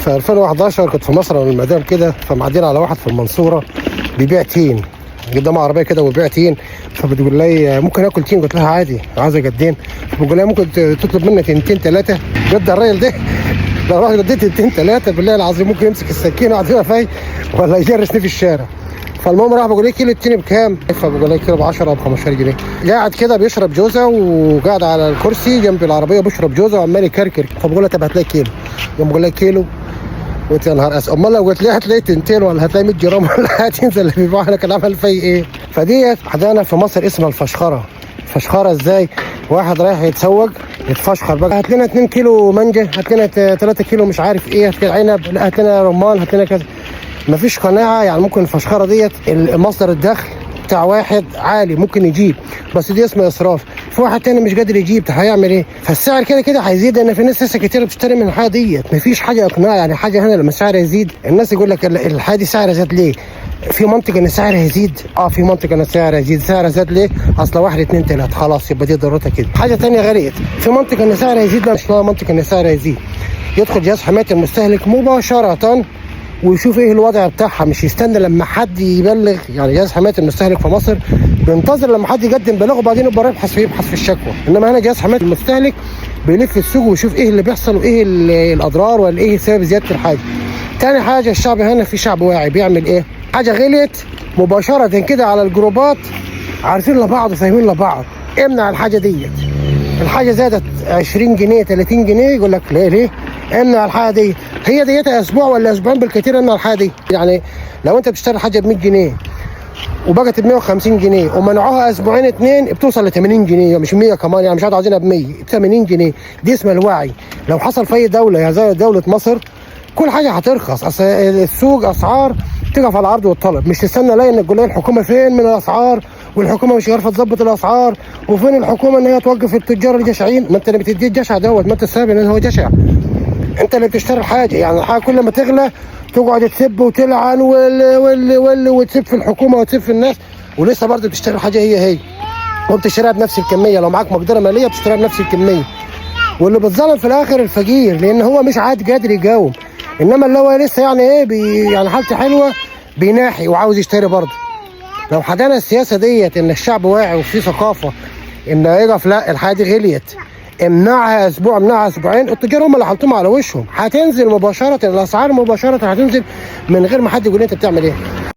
في 2011 كنت في مصر انا والمدام كده، فمعدين على واحد في المنصوره بيبيع تين قدام عربيه كده وبيبيع تين، فبتقول لي ممكن اكل تين؟ قلت لها عادي عايزه قدين؟ فبتقول لي ممكن تطلب مني تنتين ثلاثه؟ بجد الراجل ده لو رحت اديت تنتين ثلاثه بالله العظيم ممكن يمسك السكينه ويقعد فيها ولا يجرسني في الشارع. فالمهم راح بقول لي كيلو التين بكام؟ فبقول لي كيلو ب 10 او ب 15 جنيه. قاعد كده بيشرب جوزه وقاعد على الكرسي جنب العربيه بيشرب جوزه وعمال يكركر، فبقول له طب هات لي كيلو. يوم بقول لي كيلو، قلت يا نهار اسود، امال لو قلت لي هتلاقي تنتين ولا هتلاقي 100 جرام ولا هتنزل اللي بيبيعوا لك العمل في ايه؟ فديت عندنا في مصر اسمها الفشخره. فشخره ازاي؟ واحد رايح يتسوق يتفشخر بقى، هات لنا 2 كيلو مانجا، هات لنا 3 كيلو مش عارف ايه، هات لنا عنب، هات لنا رمان، هات لنا كذا. مفيش قناعه. يعني ممكن الفشخره ديت مصدر الدخل بتاع واحد عالي ممكن يجيب، بس دي اسمها اسراف. في واحد تاني مش قادر يجيب، هيعمل ايه؟ فالسعر كده كده هيزيد، لان في ناس لسه كتير بتشتري من الحاجه ديت. مفيش حاجه اقناع. يعني حاجه هنا لما السعر يزيد الناس يقول لك الحاجه دي سعرها زاد ليه؟ في منطقه ان السعر هيزيد، في منطقه ان السعر هيزيد. سعر زاد ليه؟ اصل 1 2 3 خلاص يبقى دي ضرورتها كده. حاجه تانيه غريبه، في منطقه ان السعر هيزيد، لا مش منطقه ان السعر هيزيد. يدخل جهاز حمايه المستهلك مباشره ويشوف ايه الوضع بتاعها، مش يستنى لما حد يبلغ. يعني جهاز حمايه المستهلك في مصر بينتظر لما حد يقدم بلاغه وبعدين يبقى يبحث في الشكوى، انما هنا جهاز حمايه المستهلك بيلف السوق ويشوف ايه اللي بيحصل وايه الاضرار ولا ايه سبب زياده الحاجه. تاني حاجه الشعب هنا في شعب واعي بيعمل ايه؟ حاجه غليت مباشره كده على الجروبات، عارفين لبعض وفاهمين لبعض، امنع الحاجه ديت. الحاجه زادت 20 جنيه 30 جنيه يقول لك ليه؟ امنع الحاجه دي، هي ديتها اسبوع ولا اسبوعين بالكثير امنع الحاجه دي. يعني لو انت بتشتري حاجه ب 100 جنيه وبقت ب 150 جنيه ومنعوها اسبوعين 2 بتوصل ل 80 جنيه، مش 100 كمان، يعني مش عاوزينها ب 100، ب 80 جنيه. دي اسمها الوعي. لو حصل في اي دوله يعني زي دوله مصر كل حاجه هترخص. اصل السوق اسعار تقف على العرض والطلب، مش تستنى لا انك تقول لها الحكومه فين من الاسعار والحكومه مش عارفه تظبط الاسعار، وفين الحكومه ان هي توقف التجار الجشعين. ما انت اللي بتديه الجشع دوت، ما انت السبب ان هو جشع، انت اللي بتشتري الحاجه. يعني الحاجه كل ما تغلى تقعد تسب وتلعن وتسب في الحكومه وتسب في الناس، ولسه برضه بتشتري الحاجه هي وبتشتريها بنفس الكميه. لو معاك مقدره ماليه بتشتريها بنفس الكميه. واللي بتظلم في الاخر الفقير، لان هو مش عاد قادر يقاوم. انما اللي هو لسه يعني ايه يعني حالته حلوه بيناحي وعاوز يشتري برضه. لو حدانا السياسه ديت ان الشعب واعي وفي ثقافه ان يقف لا الحاجه دي غليت، امنعها اسبوع امنعها اسبوعين، التجار هم اللي حاطين على وشهم، هتنزل مباشره الاسعار مباشره، هتنزل من غير ما حد يقول انت بتعمل ايه.